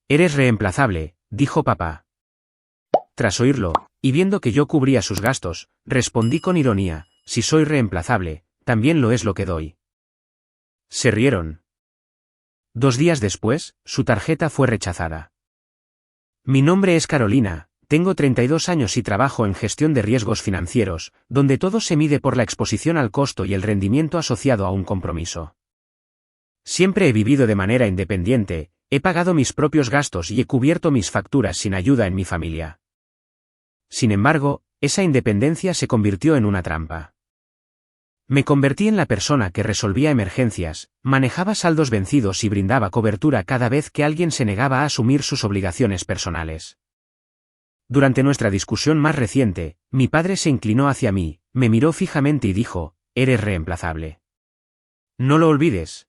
Eres reemplazable, dijo papá. Tras oírlo, y viendo que yo cubría sus gastos, respondí con ironía, si soy reemplazable, también lo es lo que doy. Se rieron. 2 días después, su tarjeta fue rechazada. Mi nombre es Carolina, tengo 32 años y trabajo en gestión de riesgos financieros, donde todo se mide por la exposición al costo y el rendimiento asociado a un compromiso. Siempre he vivido de manera independiente, he pagado mis propios gastos y he cubierto mis facturas sin ayuda en mi familia. Sin embargo, esa independencia se convirtió en una trampa. Me convertí en la persona que resolvía emergencias, manejaba saldos vencidos y brindaba cobertura cada vez que alguien se negaba a asumir sus obligaciones personales. Durante nuestra discusión más reciente, mi padre se inclinó hacia mí, me miró fijamente y dijo, eres reemplazable. No lo olvides.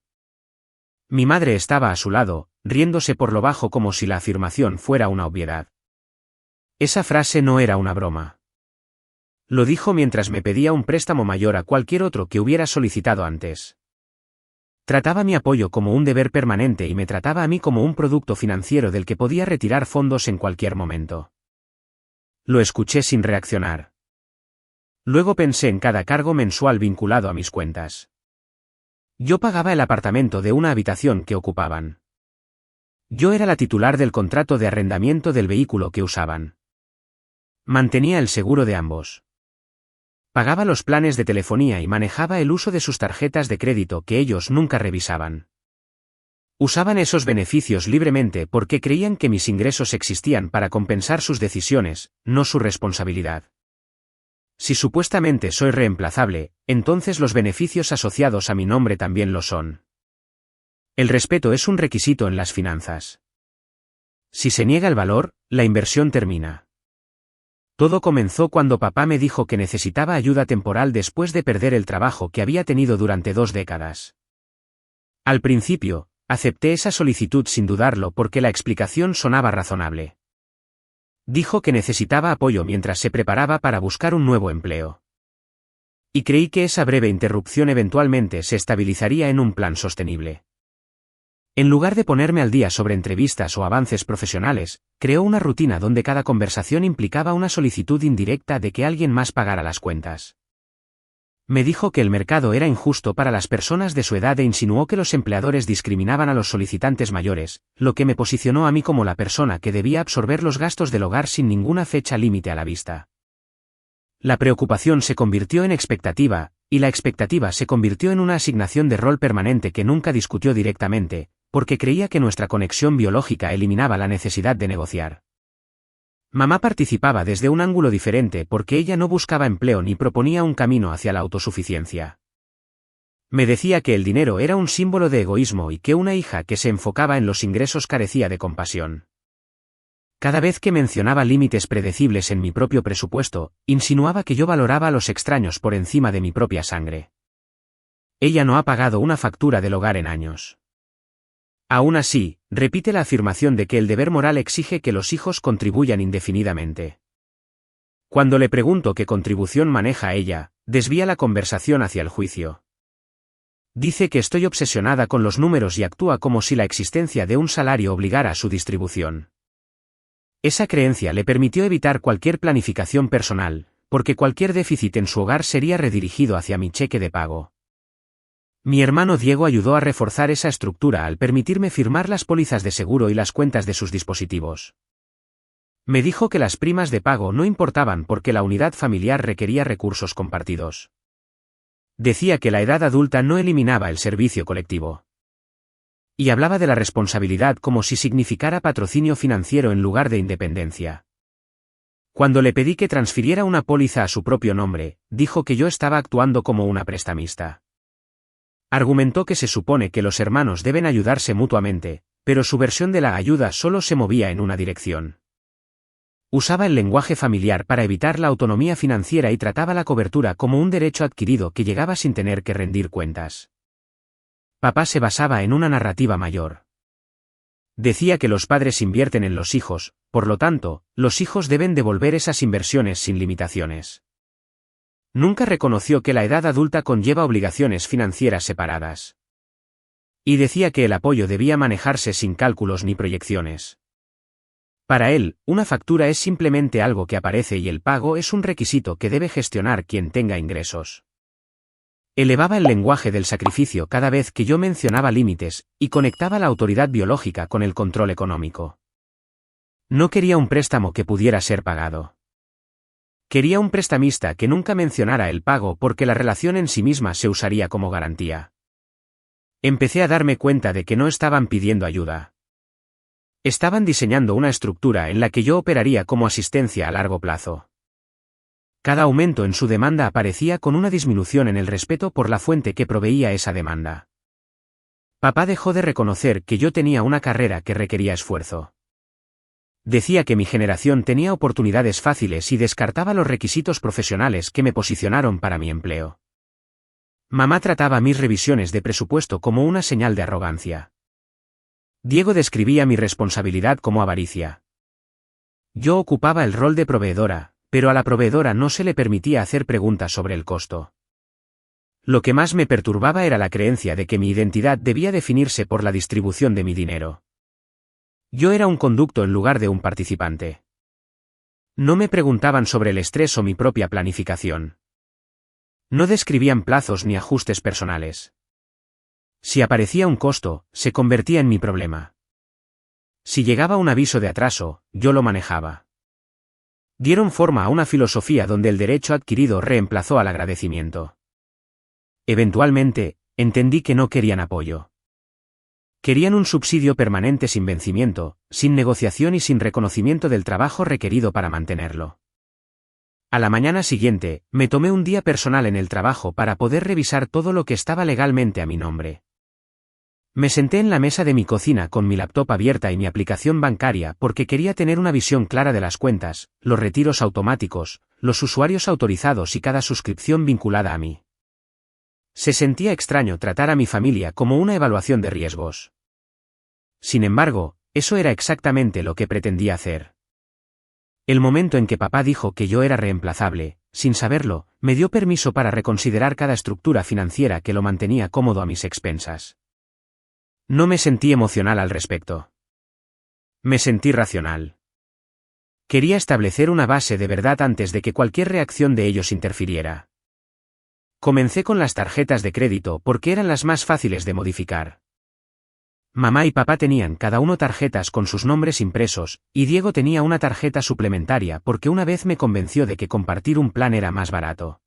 Mi madre estaba a su lado, riéndose por lo bajo como si la afirmación fuera una obviedad. Esa frase no era una broma. Lo dijo mientras me pedía un préstamo mayor a cualquier otro que hubiera solicitado antes. Trataba mi apoyo como un deber permanente y me trataba a mí como un producto financiero del que podía retirar fondos en cualquier momento. Lo escuché sin reaccionar. Luego pensé en cada cargo mensual vinculado a mis cuentas. Yo pagaba el apartamento de una habitación que ocupaban. Yo era la titular del contrato de arrendamiento del vehículo que usaban. Mantenía el seguro de ambos. Pagaba los planes de telefonía y manejaba el uso de sus tarjetas de crédito que ellos nunca revisaban. Usaban esos beneficios libremente porque creían que mis ingresos existían para compensar sus decisiones, no su responsabilidad. Si supuestamente soy reemplazable, entonces los beneficios asociados a mi nombre también lo son. El respeto es un requisito en las finanzas. Si se niega el valor, la inversión termina. Todo comenzó cuando papá me dijo que necesitaba ayuda temporal después de perder el trabajo que había tenido durante 2 décadas. Al principio, acepté esa solicitud sin dudarlo porque la explicación sonaba razonable. Dijo que necesitaba apoyo mientras se preparaba para buscar un nuevo empleo. Y creí que esa breve interrupción eventualmente se estabilizaría en un plan sostenible. En lugar de ponerme al día sobre entrevistas o avances profesionales, creó una rutina donde cada conversación implicaba una solicitud indirecta de que alguien más pagara las cuentas. Me dijo que el mercado era injusto para las personas de su edad e insinuó que los empleadores discriminaban a los solicitantes mayores, lo que me posicionó a mí como la persona que debía absorber los gastos del hogar sin ninguna fecha límite a la vista. La preocupación se convirtió en expectativa, y la expectativa se convirtió en una asignación de rol permanente que nunca discutió directamente, porque creía que nuestra conexión biológica eliminaba la necesidad de negociar. Mamá participaba desde un ángulo diferente porque ella no buscaba empleo ni proponía un camino hacia la autosuficiencia. Me decía que el dinero era un símbolo de egoísmo y que una hija que se enfocaba en los ingresos carecía de compasión. Cada vez que mencionaba límites predecibles en mi propio presupuesto, insinuaba que yo valoraba a los extraños por encima de mi propia sangre. Ella no ha pagado una factura del hogar en años. Aún así, repite la afirmación de que el deber moral exige que los hijos contribuyan indefinidamente. Cuando le pregunto qué contribución maneja ella, desvía la conversación hacia el juicio. Dice que estoy obsesionada con los números y actúa como si la existencia de un salario obligara a su distribución. Esa creencia le permitió evitar cualquier planificación personal, porque cualquier déficit en su hogar sería redirigido hacia mi cheque de pago. Mi hermano Diego ayudó a reforzar esa estructura al permitirme firmar las pólizas de seguro y las cuentas de sus dispositivos. Me dijo que las primas de pago no importaban porque la unidad familiar requería recursos compartidos. Decía que la edad adulta no eliminaba el servicio colectivo. Y hablaba de la responsabilidad como si significara patrocinio financiero en lugar de independencia. Cuando le pedí que transfiriera una póliza a su propio nombre, dijo que yo estaba actuando como una prestamista. Argumentó que se supone que los hermanos deben ayudarse mutuamente, pero su versión de la ayuda solo se movía en una dirección. Usaba el lenguaje familiar para evitar la autonomía financiera y trataba la cobertura como un derecho adquirido que llegaba sin tener que rendir cuentas. Papá se basaba en una narrativa mayor. Decía que los padres invierten en los hijos, por lo tanto, los hijos deben devolver esas inversiones sin limitaciones. Nunca reconoció que la edad adulta conlleva obligaciones financieras separadas. Y decía que el apoyo debía manejarse sin cálculos ni proyecciones. Para él, una factura es simplemente algo que aparece y el pago es un requisito que debe gestionar quien tenga ingresos. Elevaba el lenguaje del sacrificio cada vez que yo mencionaba límites, y conectaba la autoridad biológica con el control económico. No quería un préstamo que pudiera ser pagado. Quería un prestamista que nunca mencionara el pago porque la relación en sí misma se usaría como garantía. Empecé a darme cuenta de que no estaban pidiendo ayuda. Estaban diseñando una estructura en la que yo operaría como asistencia a largo plazo. Cada aumento en su demanda aparecía con una disminución en el respeto por la fuente que proveía esa demanda. Papá dejó de reconocer que yo tenía una carrera que requería esfuerzo. Decía que mi generación tenía oportunidades fáciles y descartaba los requisitos profesionales que me posicionaron para mi empleo. Mamá trataba mis revisiones de presupuesto como una señal de arrogancia. Diego describía mi responsabilidad como avaricia. Yo ocupaba el rol de proveedora, pero a la proveedora no se le permitía hacer preguntas sobre el costo. Lo que más me perturbaba era la creencia de que mi identidad debía definirse por la distribución de mi dinero. Yo era un conducto en lugar de un participante. No me preguntaban sobre el estrés o mi propia planificación. No describían plazos ni ajustes personales. Si aparecía un costo, se convertía en mi problema. Si llegaba un aviso de atraso, yo lo manejaba. Dieron forma a una filosofía donde el derecho adquirido reemplazó al agradecimiento. Eventualmente, entendí que no querían apoyo. Querían un subsidio permanente sin vencimiento, sin negociación y sin reconocimiento del trabajo requerido para mantenerlo. A la mañana siguiente, me tomé un día personal en el trabajo para poder revisar todo lo que estaba legalmente a mi nombre. Me senté en la mesa de mi cocina con mi laptop abierta y mi aplicación bancaria porque quería tener una visión clara de las cuentas, los retiros automáticos, los usuarios autorizados y cada suscripción vinculada a mí. Se sentía extraño tratar a mi familia como una evaluación de riesgos. Sin embargo, eso era exactamente lo que pretendía hacer. El momento en que papá dijo que yo era reemplazable, sin saberlo, me dio permiso para reconsiderar cada estructura financiera que lo mantenía cómodo a mis expensas. No me sentí emocional al respecto. Me sentí racional. Quería establecer una base de verdad antes de que cualquier reacción de ellos interfiriera. Comencé con las tarjetas de crédito porque eran las más fáciles de modificar. Mamá y papá tenían cada uno tarjetas con sus nombres impresos, y Diego tenía una tarjeta suplementaria porque una vez me convenció de que compartir un plan era más barato.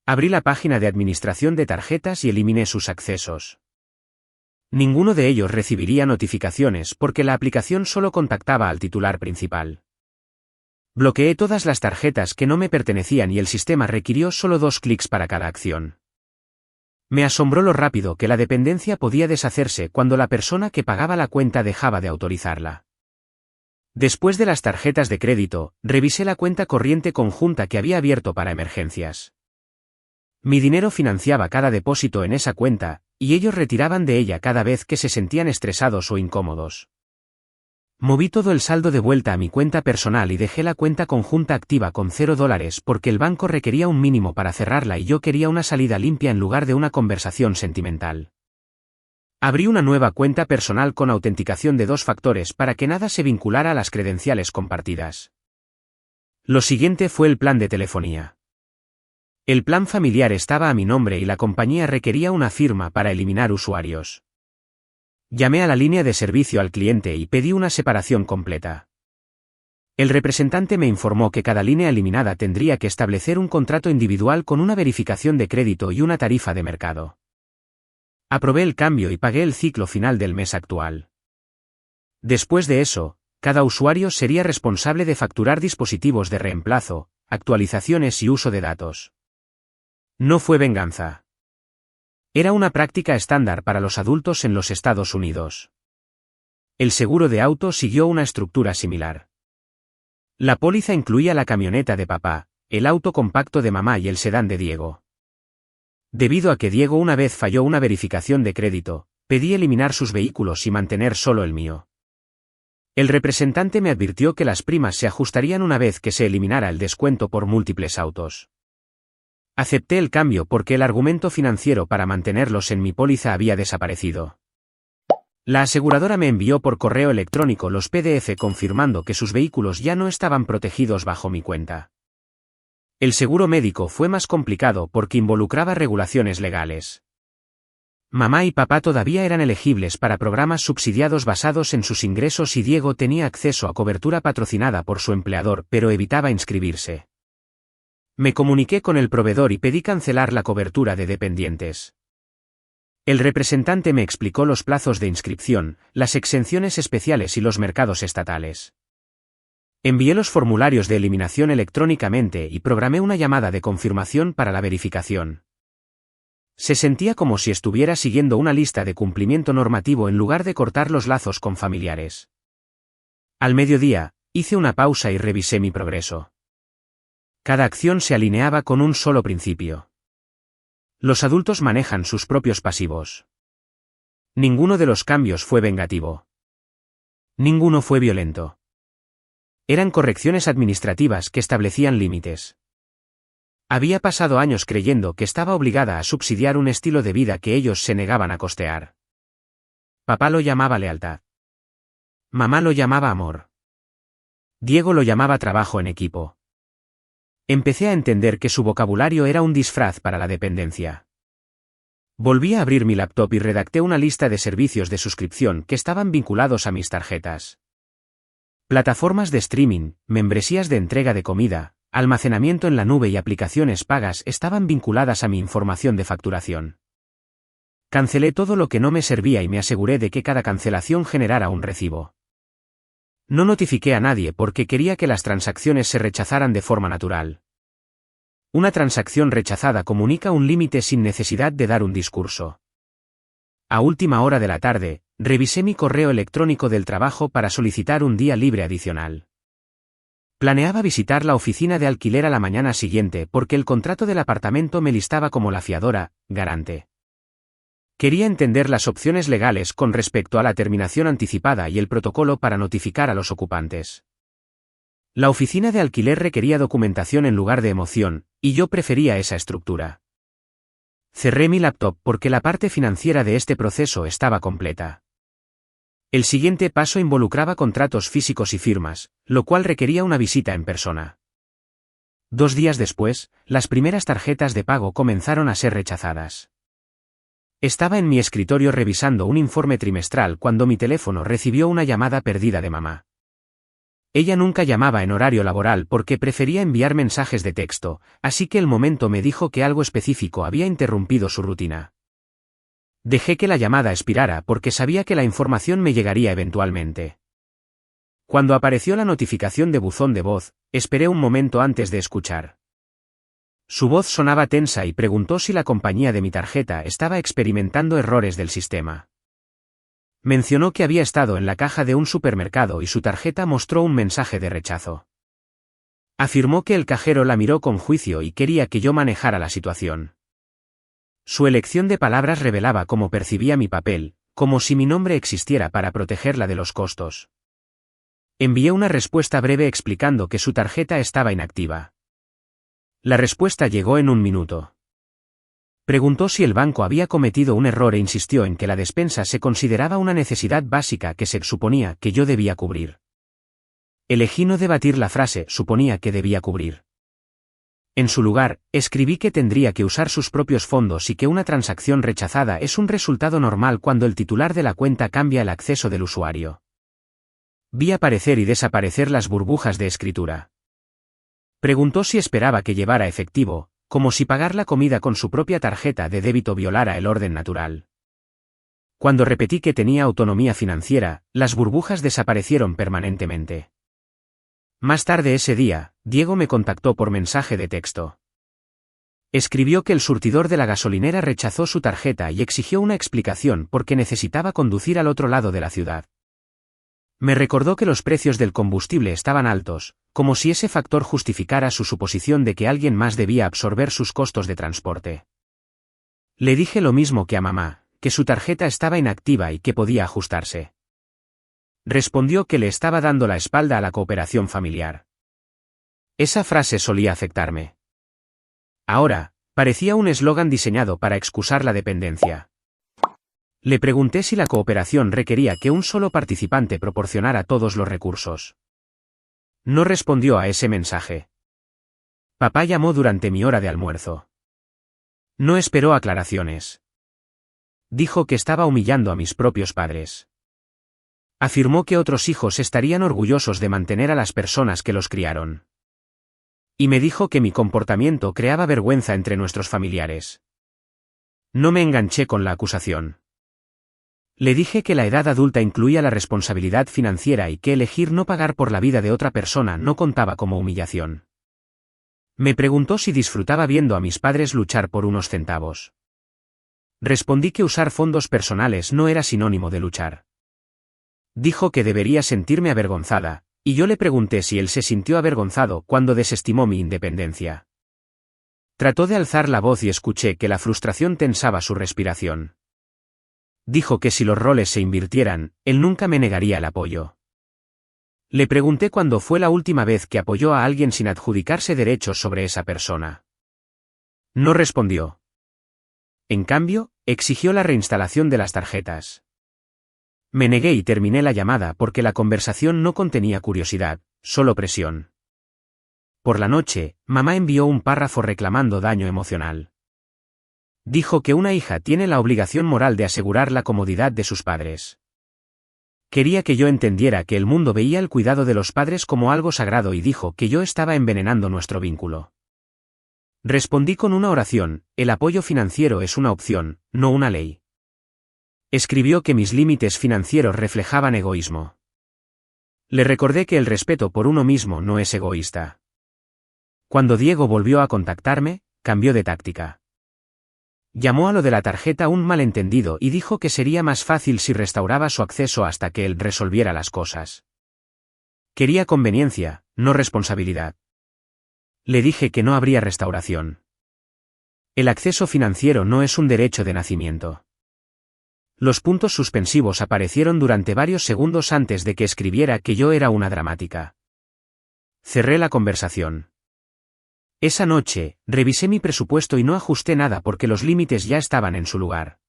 Abrí la página de administración de tarjetas y eliminé sus accesos. Ninguno de ellos recibiría notificaciones porque la aplicación solo contactaba al titular principal. Bloqueé todas las tarjetas que no me pertenecían y el sistema requirió solo 2 clics para cada acción. Me asombró lo rápido que la dependencia podía deshacerse cuando la persona que pagaba la cuenta dejaba de autorizarla. Después de las tarjetas de crédito, revisé la cuenta corriente conjunta que había abierto para emergencias. Mi dinero financiaba cada depósito en esa cuenta, y ellos retiraban de ella cada vez que se sentían estresados o incómodos. Moví todo el saldo de vuelta a mi cuenta personal y dejé la cuenta conjunta activa con $0 porque el banco requería un mínimo para cerrarla y yo quería una salida limpia en lugar de una conversación sentimental. Abrí una nueva cuenta personal con autenticación de 2 factores para que nada se vinculara a las credenciales compartidas. Lo siguiente fue el plan de telefonía. El plan familiar estaba a mi nombre y la compañía requería una firma para eliminar usuarios. Llamé a la línea de servicio al cliente y pedí una separación completa. El representante me informó que cada línea eliminada tendría que establecer un contrato individual con una verificación de crédito y una tarifa de mercado. Aprobé el cambio y pagué el ciclo final del mes actual. Después de eso, cada usuario sería responsable de facturar dispositivos de reemplazo, actualizaciones y uso de datos. No fue venganza. Era una práctica estándar para los adultos en los Estados Unidos. El seguro de auto siguió una estructura similar. La póliza incluía la camioneta de papá, el auto compacto de mamá y el sedán de Diego. Debido a que Diego una vez falló una verificación de crédito, pedí eliminar sus vehículos y mantener solo el mío. El representante me advirtió que las primas se ajustarían una vez que se eliminara el descuento por múltiples autos. Acepté el cambio porque el argumento financiero para mantenerlos en mi póliza había desaparecido. La aseguradora me envió por correo electrónico los PDF confirmando que sus vehículos ya no estaban protegidos bajo mi cuenta. El seguro médico fue más complicado porque involucraba regulaciones legales. Mamá y papá todavía eran elegibles para programas subsidiados basados en sus ingresos y Diego tenía acceso a cobertura patrocinada por su empleador, pero evitaba inscribirse. Me comuniqué con el proveedor y pedí cancelar la cobertura de dependientes. El representante me explicó los plazos de inscripción, las exenciones especiales y los mercados estatales. Envié los formularios de eliminación electrónicamente y programé una llamada de confirmación para la verificación. Se sentía como si estuviera siguiendo una lista de cumplimiento normativo en lugar de cortar los lazos con familiares. Al mediodía, hice una pausa y revisé mi progreso. Cada acción se alineaba con un solo principio. Los adultos manejan sus propios pasivos. Ninguno de los cambios fue vengativo. Ninguno fue violento. Eran correcciones administrativas que establecían límites. Había pasado años creyendo que estaba obligada a subsidiar un estilo de vida que ellos se negaban a costear. Papá lo llamaba lealtad. Mamá lo llamaba amor. Diego lo llamaba trabajo en equipo. Empecé a entender que su vocabulario era un disfraz para la dependencia. Volví a abrir mi laptop y redacté una lista de servicios de suscripción que estaban vinculados a mis tarjetas. Plataformas de streaming, membresías de entrega de comida, almacenamiento en la nube y aplicaciones pagas estaban vinculadas a mi información de facturación. Cancelé todo lo que no me servía y me aseguré de que cada cancelación generara un recibo. No notifiqué a nadie porque quería que las transacciones se rechazaran de forma natural. Una transacción rechazada comunica un límite sin necesidad de dar un discurso. A última hora de la tarde, revisé mi correo electrónico del trabajo para solicitar un día libre adicional. Planeaba visitar la oficina de alquiler a la mañana siguiente porque el contrato del apartamento me listaba como la fiadora, garante. Quería entender las opciones legales con respecto a la terminación anticipada y el protocolo para notificar a los ocupantes. La oficina de alquiler requería documentación en lugar de emoción, y yo prefería esa estructura. Cerré mi laptop porque la parte financiera de este proceso estaba completa. El siguiente paso involucraba contratos físicos y firmas, lo cual requería una visita en persona. 2 días después, las primeras tarjetas de pago comenzaron a ser rechazadas. Estaba en mi escritorio revisando un informe trimestral cuando mi teléfono recibió una llamada perdida de mamá. Ella nunca llamaba en horario laboral porque prefería enviar mensajes de texto, así que el momento me dijo que algo específico había interrumpido su rutina. Dejé que la llamada expirara porque sabía que la información me llegaría eventualmente. Cuando apareció la notificación de buzón de voz, esperé un momento antes de escuchar. Su voz sonaba tensa y preguntó si la compañía de mi tarjeta estaba experimentando errores del sistema. Mencionó que había estado en la caja de un supermercado y su tarjeta mostró un mensaje de rechazo. Afirmó que el cajero la miró con juicio y quería que yo manejara la situación. Su elección de palabras revelaba cómo percibía mi papel, como si mi nombre existiera para protegerla de los costos. Envié una respuesta breve explicando que su tarjeta estaba inactiva. La respuesta llegó en 1 minuto. Preguntó si el banco había cometido un error e insistió en que la despensa se consideraba una necesidad básica que se suponía que yo debía cubrir. Elegí no debatir la frase «suponía que debía cubrir». En su lugar, escribí que tendría que usar sus propios fondos y que una transacción rechazada es un resultado normal cuando el titular de la cuenta cambia el acceso del usuario. Vi aparecer y desaparecer las burbujas de escritura. Preguntó si esperaba que llevara efectivo, como si pagar la comida con su propia tarjeta de débito violara el orden natural. Cuando repetí que tenía autonomía financiera, las burbujas desaparecieron permanentemente. Más tarde ese día, Diego me contactó por mensaje de texto. Escribió que el surtidor de la gasolinera rechazó su tarjeta y exigió una explicación porque necesitaba conducir al otro lado de la ciudad. Me recordó que los precios del combustible estaban altos, como si ese factor justificara su suposición de que alguien más debía absorber sus costos de transporte. Le dije lo mismo que a mamá, que su tarjeta estaba inactiva y que podía ajustarse. Respondió que le estaba dando la espalda a la cooperación familiar. Esa frase solía afectarme. Ahora, parecía un eslogan diseñado para excusar la dependencia. Le pregunté si la cooperación requería que un solo participante proporcionara todos los recursos. No respondió a ese mensaje. Papá llamó durante mi hora de almuerzo. No esperó aclaraciones. Dijo que estaba humillando a mis propios padres. Afirmó que otros hijos estarían orgullosos de mantener a las personas que los criaron. Y me dijo que mi comportamiento creaba vergüenza entre nuestros familiares. No me enganché con la acusación. Le dije que la edad adulta incluía la responsabilidad financiera y que elegir no pagar por la vida de otra persona no contaba como humillación. Me preguntó si disfrutaba viendo a mis padres luchar por unos centavos. Respondí que usar fondos personales no era sinónimo de luchar. Dijo que debería sentirme avergonzada, y yo le pregunté si él se sintió avergonzado cuando desestimó mi independencia. Trató de alzar la voz y escuché que la frustración tensaba su respiración. Dijo que si los roles se invirtieran, él nunca me negaría el apoyo. Le pregunté cuándo fue la última vez que apoyó a alguien sin adjudicarse derechos sobre esa persona. No respondió. En cambio, exigió la reinstalación de las tarjetas. Me negué y terminé la llamada porque la conversación no contenía curiosidad, solo presión. Por la noche, mamá envió un párrafo reclamando daño emocional. Dijo que una hija tiene la obligación moral de asegurar la comodidad de sus padres. Quería que yo entendiera que el mundo veía el cuidado de los padres como algo sagrado y dijo que yo estaba envenenando nuestro vínculo. Respondí con una oración: el apoyo financiero es una opción, no una ley. Escribió que mis límites financieros reflejaban egoísmo. Le recordé que el respeto por uno mismo no es egoísta. Cuando Diego volvió a contactarme, cambió de táctica. Llamó a lo de la tarjeta un malentendido y dijo que sería más fácil si restauraba su acceso hasta que él resolviera las cosas. Quería conveniencia, no responsabilidad. Le dije que no habría restauración. El acceso financiero no es un derecho de nacimiento. Los puntos suspensivos aparecieron durante varios segundos antes de que escribiera que yo era una dramática. Cerré la conversación. Esa noche, revisé mi presupuesto y no ajusté nada porque los límites ya estaban en su lugar.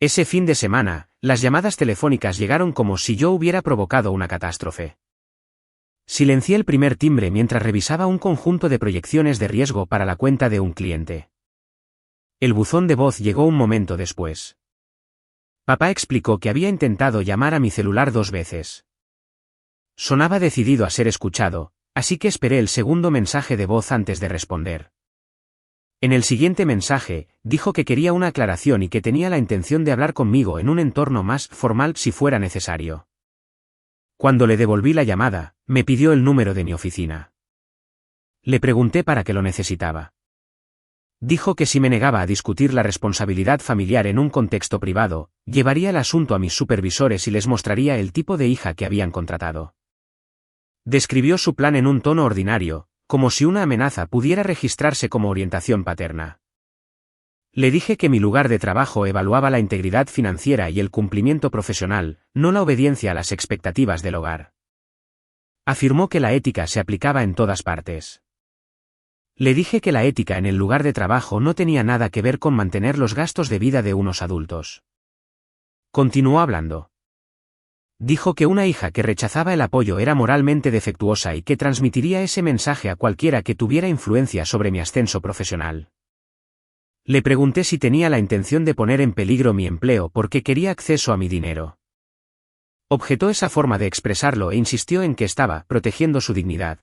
Ese fin de semana, las llamadas telefónicas llegaron como si yo hubiera provocado una catástrofe. Silencié el primer timbre mientras revisaba un conjunto de proyecciones de riesgo para la cuenta de un cliente. El buzón de voz llegó un momento después. Papá explicó que había intentado llamar a mi celular 2 veces. Sonaba decidido a ser escuchado, así que esperé el segundo mensaje de voz antes de responder. En el siguiente mensaje, dijo que quería una aclaración y que tenía la intención de hablar conmigo en un entorno más formal si fuera necesario. Cuando le devolví la llamada, me pidió el número de mi oficina. Le pregunté para qué lo necesitaba. Dijo que si me negaba a discutir la responsabilidad familiar en un contexto privado, llevaría el asunto a mis supervisores y les mostraría el tipo de hija que habían contratado. Describió su plan en un tono ordinario, como si una amenaza pudiera registrarse como orientación paterna. Le dije que mi lugar de trabajo evaluaba la integridad financiera y el cumplimiento profesional, no la obediencia a las expectativas del hogar. Afirmó que la ética se aplicaba en todas partes. Le dije que la ética en el lugar de trabajo no tenía nada que ver con mantener los gastos de vida de unos adultos. Continuó hablando. Dijo que una hija que rechazaba el apoyo era moralmente defectuosa y que transmitiría ese mensaje a cualquiera que tuviera influencia sobre mi ascenso profesional. Le pregunté si tenía la intención de poner en peligro mi empleo porque quería acceso a mi dinero. Objetó esa forma de expresarlo e insistió en que estaba protegiendo su dignidad.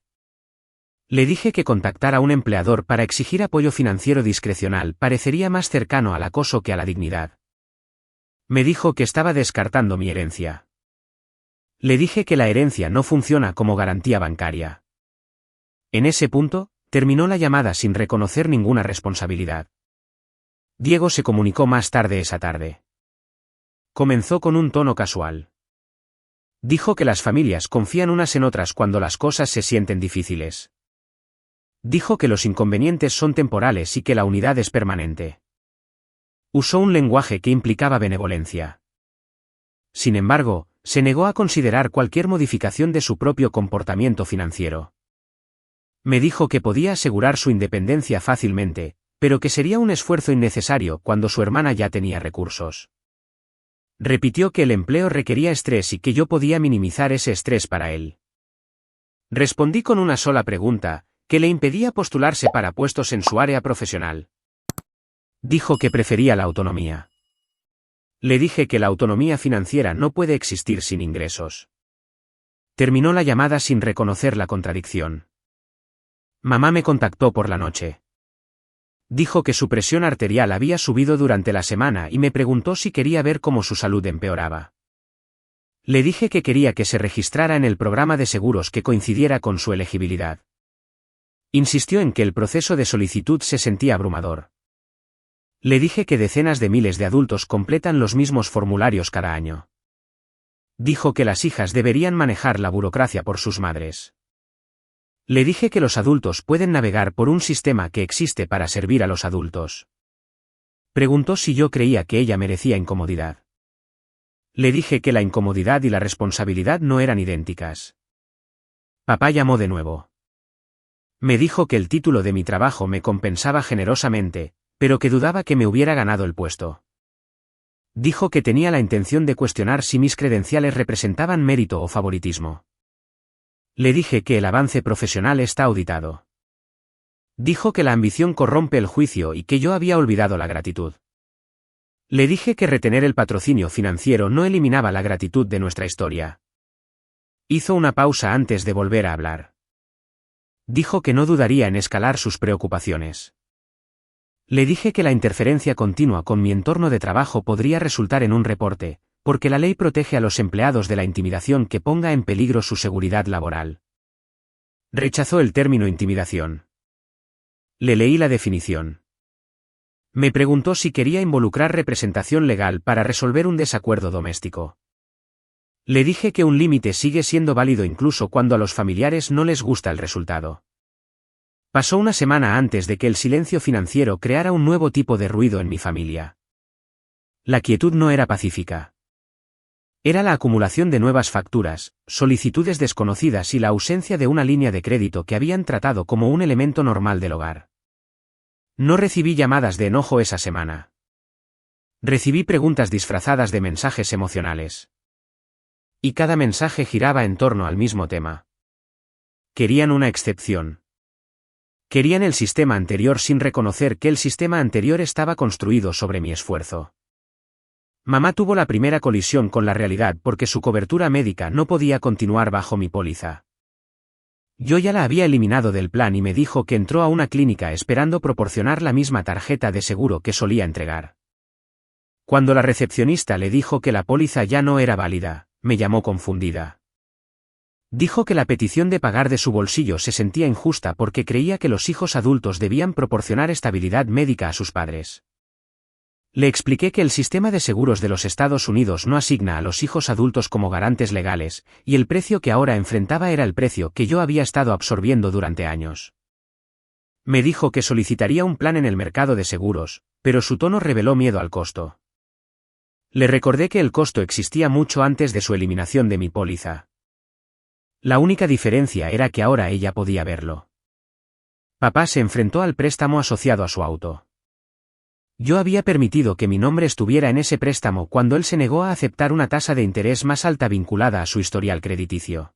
Le dije que contactar a un empleador para exigir apoyo financiero discrecional parecería más cercano al acoso que a la dignidad. Me dijo que estaba descartando mi herencia. Le dije que la herencia no funciona como garantía bancaria. En ese punto, terminó la llamada sin reconocer ninguna responsabilidad. Diego se comunicó más tarde esa tarde. Comenzó con un tono casual. Dijo que las familias confían unas en otras cuando las cosas se sienten difíciles. Dijo que los inconvenientes son temporales y que la unidad es permanente. Usó un lenguaje que implicaba benevolencia. Sin embargo, se negó a considerar cualquier modificación de su propio comportamiento financiero. Me dijo que podía asegurar su independencia fácilmente, pero que sería un esfuerzo innecesario cuando su hermana ya tenía recursos. Repitió que el empleo requería estrés y que yo podía minimizar ese estrés para él. Respondí con una sola pregunta, que le impedía postularse para puestos en su área profesional. Dijo que prefería la autonomía. Le dije que la autonomía financiera no puede existir sin ingresos. Terminó la llamada sin reconocer la contradicción. Mamá me contactó por la noche. Dijo que su presión arterial había subido durante la semana y me preguntó si quería ver cómo su salud empeoraba. Le dije que quería que se registrara en el programa de seguros que coincidiera con su elegibilidad. Insistió en que el proceso de solicitud se sentía abrumador. Le dije que decenas de miles de adultos completan los mismos formularios cada año. Dijo que las hijas deberían manejar la burocracia por sus madres. Le dije que los adultos pueden navegar por un sistema que existe para servir a los adultos. Preguntó si yo creía que ella merecía incomodidad. Le dije que la incomodidad y la responsabilidad no eran idénticas. Papá llamó de nuevo. Me dijo que el título de mi trabajo me compensaba generosamente, pero que dudaba que me hubiera ganado el puesto. Dijo que tenía la intención de cuestionar si mis credenciales representaban mérito o favoritismo. Le dije que el avance profesional está auditado. Dijo que la ambición corrompe el juicio y que yo había olvidado la gratitud. Le dije que retener el patrocinio financiero no eliminaba la gratitud de nuestra historia. Hizo una pausa antes de volver a hablar. Dijo que no dudaría en escalar sus preocupaciones. Le dije que la interferencia continua con mi entorno de trabajo podría resultar en un reporte, porque la ley protege a los empleados de la intimidación que ponga en peligro su seguridad laboral. Rechazó el término intimidación. Le leí la definición. Me preguntó si quería involucrar representación legal para resolver un desacuerdo doméstico. Le dije que un límite sigue siendo válido incluso cuando a los familiares no les gusta el resultado. Pasó una semana antes de que el silencio financiero creara un nuevo tipo de ruido en mi familia. La quietud no era pacífica. Era la acumulación de nuevas facturas, solicitudes desconocidas y la ausencia de una línea de crédito que habían tratado como un elemento normal del hogar. No recibí llamadas de enojo esa semana. Recibí preguntas disfrazadas de mensajes emocionales. Y cada mensaje giraba en torno al mismo tema. Querían una excepción. Querían el sistema anterior sin reconocer que el sistema anterior estaba construido sobre mi esfuerzo. Mamá tuvo la primera colisión con la realidad porque su cobertura médica no podía continuar bajo mi póliza. Yo ya la había eliminado del plan y me dijo que entró a una clínica esperando proporcionar la misma tarjeta de seguro que solía entregar. Cuando la recepcionista le dijo que la póliza ya no era válida, me llamó confundida. Dijo que la petición de pagar de su bolsillo se sentía injusta porque creía que los hijos adultos debían proporcionar estabilidad médica a sus padres. Le expliqué que el sistema de seguros de los Estados Unidos no asigna a los hijos adultos como garantes legales, y el precio que ahora enfrentaba era el precio que yo había estado absorbiendo durante años. Me dijo que solicitaría un plan en el mercado de seguros, pero su tono reveló miedo al costo. Le recordé que el costo existía mucho antes de su eliminación de mi póliza. La única diferencia era que ahora ella podía verlo. Papá se enfrentó al préstamo asociado a su auto. Yo había permitido que mi nombre estuviera en ese préstamo cuando él se negó a aceptar una tasa de interés más alta vinculada a su historial crediticio.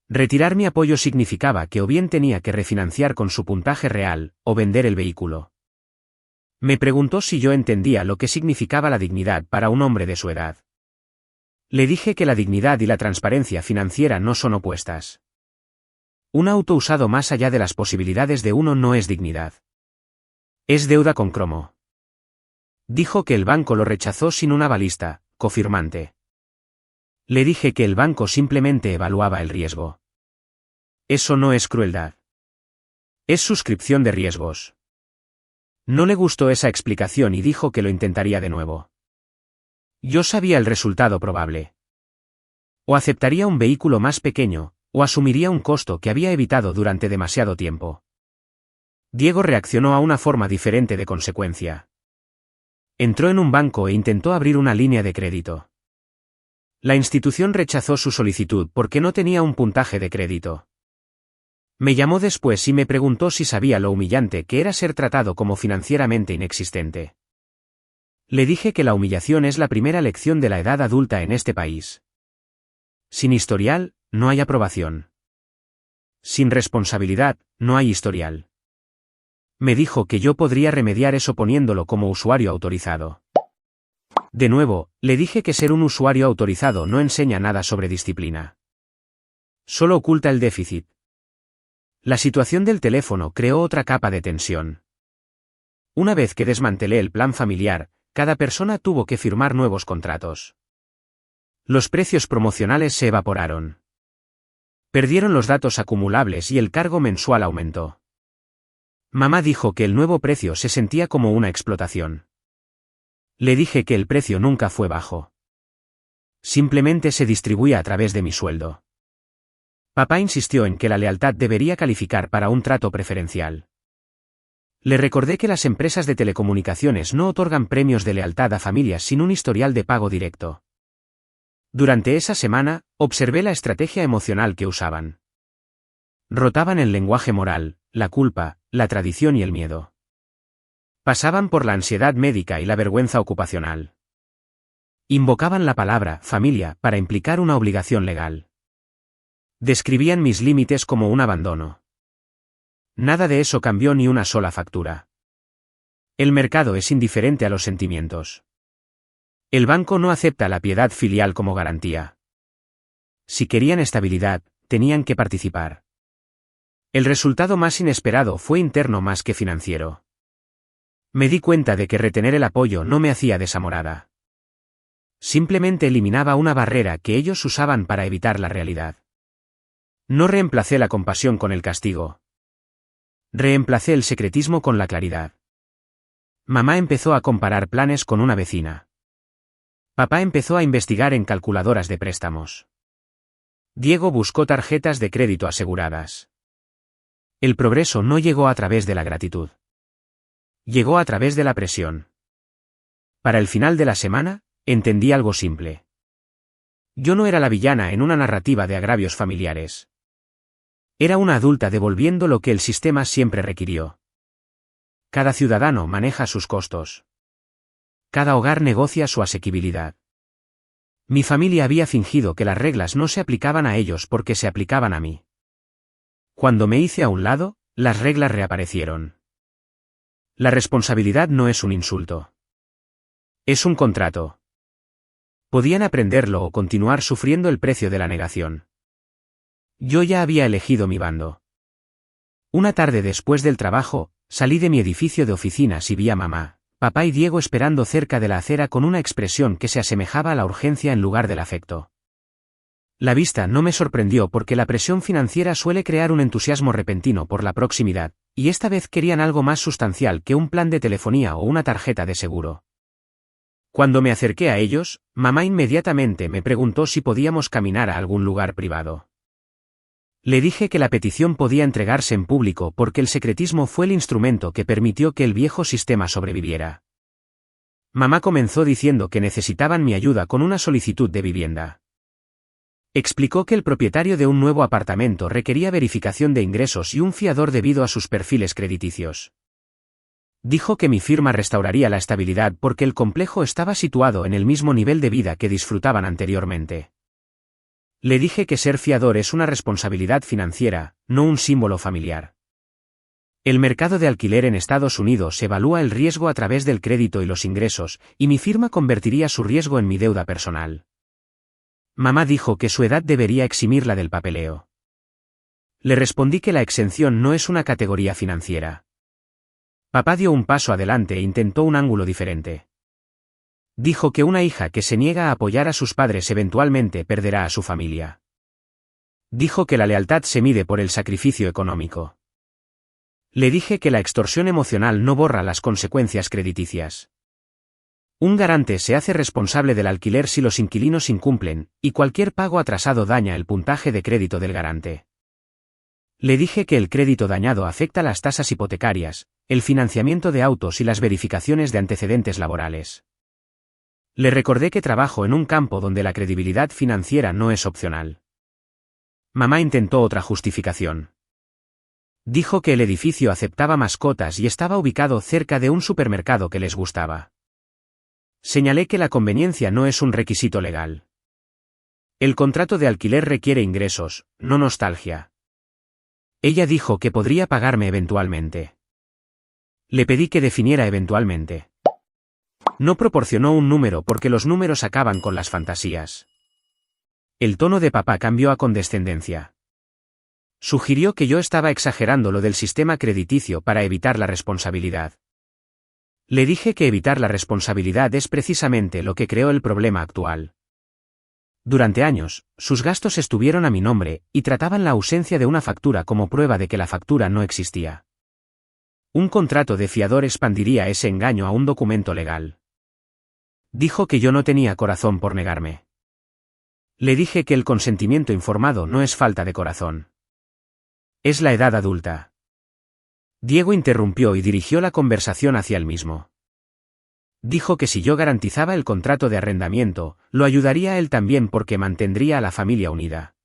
Retirar mi apoyo significaba que o bien tenía que refinanciar con su puntaje real, o vender el vehículo. Me preguntó si yo entendía lo que significaba la dignidad para un hombre de su edad. Le dije que la dignidad y la transparencia financiera no son opuestas. Un auto usado más allá de las posibilidades de uno no es dignidad. Es deuda con cromo. Dijo que el banco lo rechazó sin un avalista, cofirmante. Le dije que el banco simplemente evaluaba el riesgo. Eso no es crueldad. Es suscripción de riesgos. No le gustó esa explicación y dijo que lo intentaría de nuevo. Yo sabía el resultado probable. O aceptaría un vehículo más pequeño, o asumiría un costo que había evitado durante demasiado tiempo. Diego reaccionó a una forma diferente de consecuencia. Entró en un banco e intentó abrir una línea de crédito. La institución rechazó su solicitud porque no tenía un puntaje de crédito. Me llamó después y me preguntó si sabía lo humillante que era ser tratado como financieramente inexistente. Le dije que la humillación es la primera lección de la edad adulta en este país. Sin historial, no hay aprobación. Sin responsabilidad, no hay historial. Me dijo que yo podría remediar eso poniéndolo como usuario autorizado. De nuevo, le dije que ser un usuario autorizado no enseña nada sobre disciplina. Solo oculta el déficit. La situación del teléfono creó otra capa de tensión. Una vez que desmantelé el plan familiar, cada persona tuvo que firmar nuevos contratos. Los precios promocionales se evaporaron. Perdieron los datos acumulables y el cargo mensual aumentó. Mamá dijo que el nuevo precio se sentía como una explotación. Le dije que el precio nunca fue bajo. Simplemente se distribuía a través de mi sueldo. Papá insistió en que la lealtad debería calificar para un trato preferencial. Le recordé que las empresas de telecomunicaciones no otorgan premios de lealtad a familias sin un historial de pago directo. Durante esa semana, observé la estrategia emocional que usaban. Rotaban el lenguaje moral, la culpa, la tradición y el miedo. Pasaban por la ansiedad médica y la vergüenza ocupacional. Invocaban la palabra familia para implicar una obligación legal. Describían mis límites como un abandono. Nada de eso cambió ni una sola factura. El mercado es indiferente a los sentimientos. El banco no acepta la piedad filial como garantía. Si querían estabilidad, tenían que participar. El resultado más inesperado fue interno más que financiero. Me di cuenta de que retener el apoyo no me hacía desamorada. Simplemente eliminaba una barrera que ellos usaban para evitar la realidad. No reemplacé la compasión con el castigo. Reemplacé el secretismo con la claridad. Mamá empezó a comparar planes con una vecina. Papá empezó a investigar en calculadoras de préstamos. Diego buscó tarjetas de crédito aseguradas. El progreso no llegó a través de la gratitud. Llegó a través de la presión. Para el final de la semana, entendí algo simple. Yo no era la villana en una narrativa de agravios familiares. Era una adulta devolviendo lo que el sistema siempre requirió. Cada ciudadano maneja sus costos. Cada hogar negocia su asequibilidad. Mi familia había fingido que las reglas no se aplicaban a ellos porque se aplicaban a mí. Cuando me hice a un lado, las reglas reaparecieron. La responsabilidad no es un insulto. Es un contrato. Podían aprenderlo o continuar sufriendo el precio de la negación. Yo ya había elegido mi bando. Una tarde después del trabajo, salí de mi edificio de oficinas y vi a mamá, papá y Diego esperando cerca de la acera con una expresión que se asemejaba a la urgencia en lugar del afecto. La vista no me sorprendió porque la presión financiera suele crear un entusiasmo repentino por la proximidad, y esta vez querían algo más sustancial que un plan de telefonía o una tarjeta de seguro. Cuando me acerqué a ellos, mamá inmediatamente me preguntó si podíamos caminar a algún lugar privado. Le dije que la petición podía entregarse en público porque el secretismo fue el instrumento que permitió que el viejo sistema sobreviviera. Mamá comenzó diciendo que necesitaban mi ayuda con una solicitud de vivienda. Explicó que el propietario de un nuevo apartamento requería verificación de ingresos y un fiador debido a sus perfiles crediticios. Dijo que mi firma restauraría la estabilidad porque el complejo estaba situado en el mismo nivel de vida que disfrutaban anteriormente. Le dije que ser fiador es una responsabilidad financiera, no un símbolo familiar. El mercado de alquiler en Estados Unidos evalúa el riesgo a través del crédito y los ingresos, y mi firma convertiría su riesgo en mi deuda personal. Mamá dijo que su edad debería eximirla del papeleo. Le respondí que la exención no es una categoría financiera. Papá dio un paso adelante e intentó un ángulo diferente. Dijo que una hija que se niega a apoyar a sus padres eventualmente perderá a su familia. Dijo que la lealtad se mide por el sacrificio económico. Le dije que la extorsión emocional no borra las consecuencias crediticias. Un garante se hace responsable del alquiler si los inquilinos incumplen, y cualquier pago atrasado daña el puntaje de crédito del garante. Le dije que el crédito dañado afecta las tasas hipotecarias, el financiamiento de autos y las verificaciones de antecedentes laborales. Le recordé que trabajo en un campo donde la credibilidad financiera no es opcional. Mamá intentó otra justificación. Dijo que el edificio aceptaba mascotas y estaba ubicado cerca de un supermercado que les gustaba. Señalé que la conveniencia no es un requisito legal. El contrato de alquiler requiere ingresos, no nostalgia. Ella dijo que podría pagarme eventualmente. Le pedí que definiera eventualmente. No proporcionó un número porque los números acaban con las fantasías. El tono de papá cambió a condescendencia. Sugirió que yo estaba exagerando lo del sistema crediticio para evitar la responsabilidad. Le dije que evitar la responsabilidad es precisamente lo que creó el problema actual. Durante años, sus gastos estuvieron a mi nombre, y trataban la ausencia de una factura como prueba de que la factura no existía. Un contrato de fiador expandiría ese engaño a un documento legal. Dijo que yo no tenía corazón por negarme. Le dije que el consentimiento informado no es falta de corazón. Es la edad adulta. Diego interrumpió y dirigió la conversación hacia él mismo. Dijo que si yo garantizaba el contrato de arrendamiento, lo ayudaría a él también porque mantendría a la familia unida.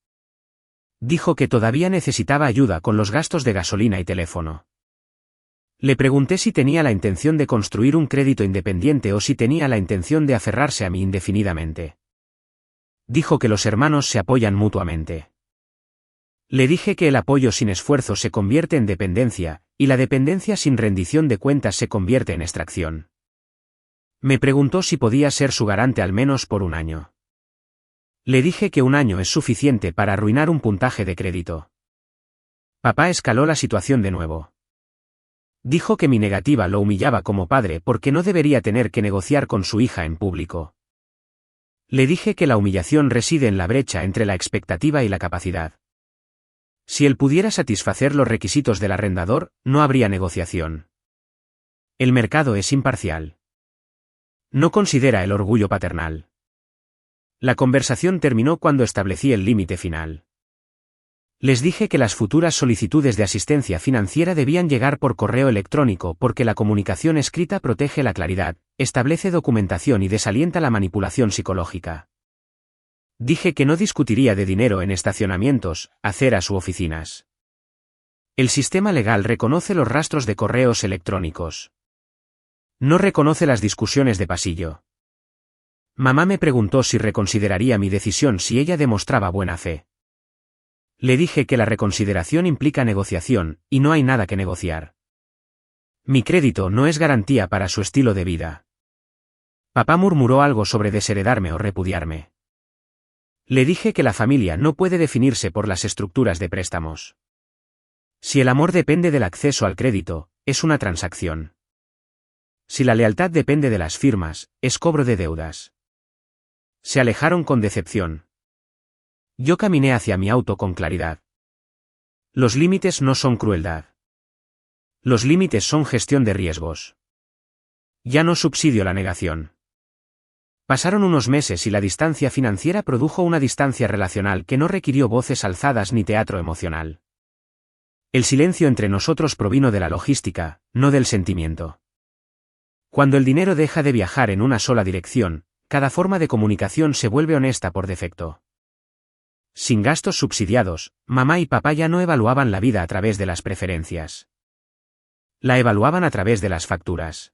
Dijo que todavía necesitaba ayuda con los gastos de gasolina y teléfono. Le pregunté si tenía la intención de construir un crédito independiente o si tenía la intención de aferrarse a mí indefinidamente. Dijo que los hermanos se apoyan mutuamente. Le dije que el apoyo sin esfuerzo se convierte en dependencia, y la dependencia sin rendición de cuentas se convierte en extracción. Me preguntó si podía ser su garante al menos por un año. Le dije que un año es suficiente para arruinar un puntaje de crédito. Papá escaló la situación de nuevo. Dijo que mi negativa lo humillaba como padre porque no debería tener que negociar con su hija en público. Le dije que la humillación reside en la brecha entre la expectativa y la capacidad. Si él pudiera satisfacer los requisitos del arrendador, no habría negociación. El mercado es imparcial. No considera el orgullo paternal. La conversación terminó cuando establecí el límite final. Les dije que las futuras solicitudes de asistencia financiera debían llegar por correo electrónico porque la comunicación escrita protege la claridad, establece documentación y desalienta la manipulación psicológica. Dije que no discutiría de dinero en estacionamientos, aceras u oficinas. El sistema legal reconoce los rastros de correos electrónicos. No reconoce las discusiones de pasillo. Mamá me preguntó si reconsideraría mi decisión si ella demostraba buena fe. Le dije que la reconsideración implica negociación, y no hay nada que negociar. Mi crédito no es garantía para su estilo de vida. Papá murmuró algo sobre desheredarme o repudiarme. Le dije que la familia no puede definirse por las estructuras de préstamos. Si el amor depende del acceso al crédito, es una transacción. Si la lealtad depende de las firmas, es cobro de deudas. Se alejaron con decepción. Yo caminé hacia mi auto con claridad. Los límites no son crueldad. Los límites son gestión de riesgos. Ya no subsidio la negación. Pasaron unos meses y la distancia financiera produjo una distancia relacional que no requirió voces alzadas ni teatro emocional. El silencio entre nosotros provino de la logística, no del sentimiento. Cuando el dinero deja de viajar en una sola dirección, cada forma de comunicación se vuelve honesta por defecto. Sin gastos subsidiados, mamá y papá ya no evaluaban la vida a través de las preferencias. La evaluaban a través de las facturas.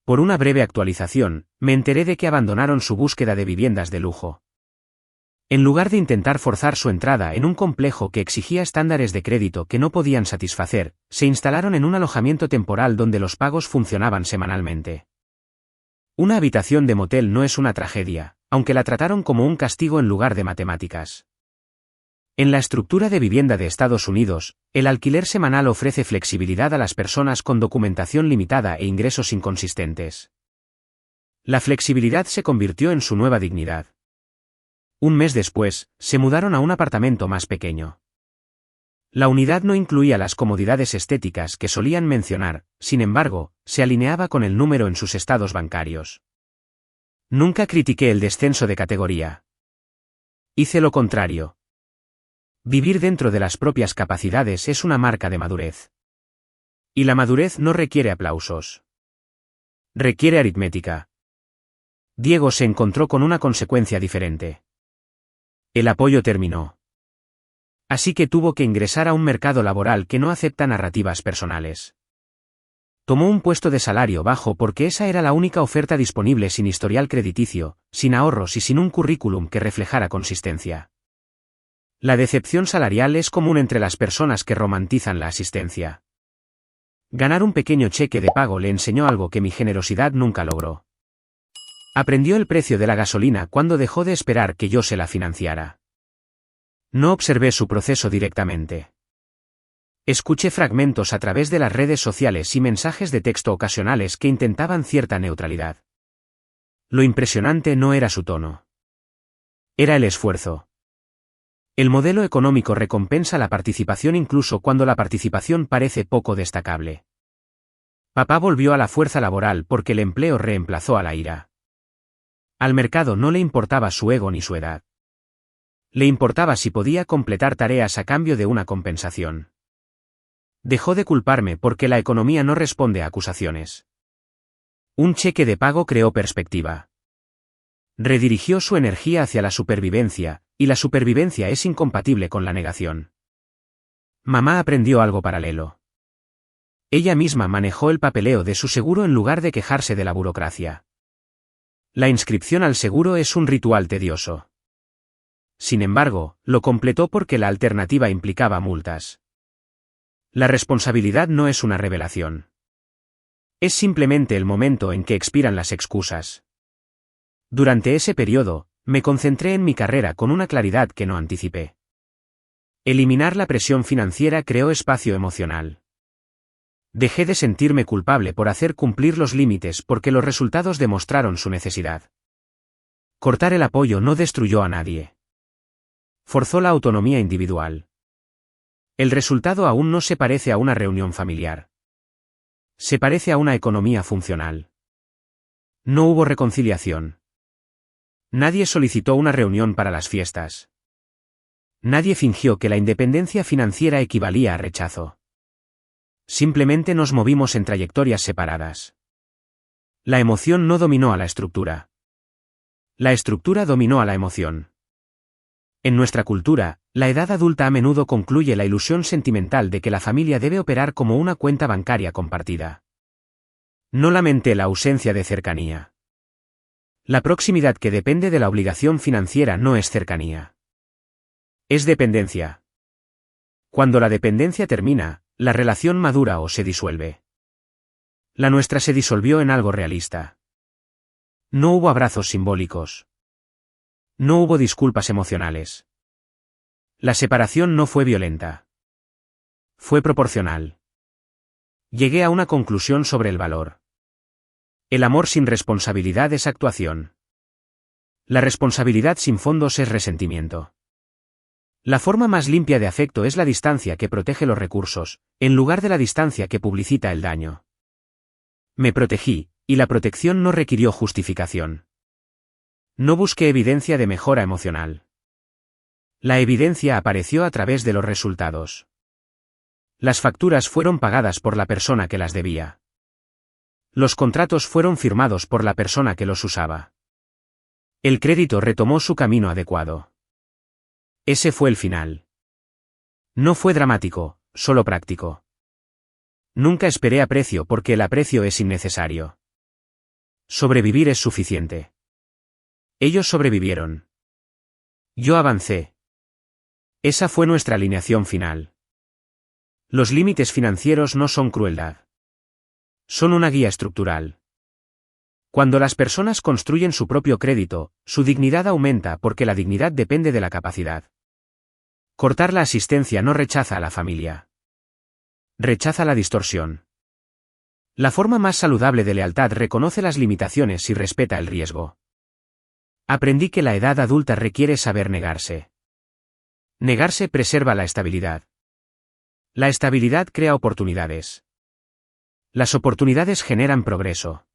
Por una breve actualización, me enteré de que abandonaron su búsqueda de viviendas de lujo. En lugar de intentar forzar su entrada en un complejo que exigía estándares de crédito que no podían satisfacer, se instalaron en un alojamiento temporal donde los pagos funcionaban semanalmente. Una habitación de motel no es una tragedia, aunque la trataron como un castigo en lugar de matemáticas. En la estructura de vivienda de Estados Unidos, el alquiler semanal ofrece flexibilidad a las personas con documentación limitada e ingresos inconsistentes. La flexibilidad se convirtió en su nueva dignidad. Un mes después, se mudaron a un apartamento más pequeño. La unidad no incluía las comodidades estéticas que solían mencionar, sin embargo, se alineaba con el número en sus estados bancarios. Nunca critiqué el descenso de categoría. Hice lo contrario. Vivir dentro de las propias capacidades es una marca de madurez. Y la madurez no requiere aplausos. Requiere aritmética. Diego se encontró con una consecuencia diferente. El apoyo terminó. Así que tuvo que ingresar a un mercado laboral que no acepta narrativas personales. Tomó un puesto de salario bajo porque esa era la única oferta disponible sin historial crediticio, sin ahorros y sin un currículum que reflejara consistencia. La decepción salarial es común entre las personas que romantizan la asistencia. Ganar un pequeño cheque de pago le enseñó algo que mi generosidad nunca logró. Aprendió el precio de la gasolina cuando dejó de esperar que yo se la financiara. No observé su proceso directamente. Escuché fragmentos a través de las redes sociales y mensajes de texto ocasionales que intentaban cierta neutralidad. Lo impresionante no era su tono. Era el esfuerzo. El modelo económico recompensa la participación incluso cuando la participación parece poco destacable. Papá volvió a la fuerza laboral porque el empleo reemplazó a la ira. Al mercado no le importaba su ego ni su edad. Le importaba si podía completar tareas a cambio de una compensación. Dejó de culparme porque la economía no responde a acusaciones. Un cheque de pago creó perspectiva. Redirigió su energía hacia la supervivencia, y la supervivencia es incompatible con la negación. Mamá aprendió algo paralelo. Ella misma manejó el papeleo de su seguro en lugar de quejarse de la burocracia. La inscripción al seguro es un ritual tedioso. Sin embargo, lo completó porque la alternativa implicaba multas. La responsabilidad no es una revelación. Es simplemente el momento en que expiran las excusas. Durante ese periodo, me concentré en mi carrera con una claridad que no anticipé. Eliminar la presión financiera creó espacio emocional. Dejé de sentirme culpable por hacer cumplir los límites porque los resultados demostraron su necesidad. Cortar el apoyo no destruyó a nadie. Forzó la autonomía individual. El resultado aún no se parece a una reunión familiar. Se parece a una economía funcional. No hubo reconciliación. Nadie solicitó una reunión para las fiestas. Nadie fingió que la independencia financiera equivalía a rechazo. Simplemente nos movimos en trayectorias separadas. La emoción no dominó a la estructura. La estructura dominó a la emoción. En nuestra cultura, la edad adulta a menudo concluye la ilusión sentimental de que la familia debe operar como una cuenta bancaria compartida. No lamenté la ausencia de cercanía. La proximidad que depende de la obligación financiera no es cercanía. Es dependencia. Cuando la dependencia termina, la relación madura o se disuelve. La nuestra se disolvió en algo realista. No hubo abrazos simbólicos. No hubo disculpas emocionales. La separación no fue violenta. Fue proporcional. Llegué a una conclusión sobre el valor. El amor sin responsabilidad es actuación. La responsabilidad sin fondos es resentimiento. La forma más limpia de afecto es la distancia que protege los recursos, en lugar de la distancia que publicita el daño. Me protegí, y la protección no requirió justificación. No busqué evidencia de mejora emocional. La evidencia apareció a través de los resultados. Las facturas fueron pagadas por la persona que las debía. Los contratos fueron firmados por la persona que los usaba. El crédito retomó su camino adecuado. Ese fue el final. No fue dramático, solo práctico. Nunca esperé aprecio porque el aprecio es innecesario. Sobrevivir es suficiente. Ellos sobrevivieron. Yo avancé. Esa fue nuestra alineación final. Los límites financieros no son crueldad. Son una guía estructural. Cuando las personas construyen su propio crédito, su dignidad aumenta porque la dignidad depende de la capacidad. Cortar la asistencia no rechaza a la familia. Rechaza la distorsión. La forma más saludable de lealtad reconoce las limitaciones y respeta el riesgo. Aprendí que la edad adulta requiere saber negarse. Negarse preserva la estabilidad. La estabilidad crea oportunidades. Las oportunidades generan progreso.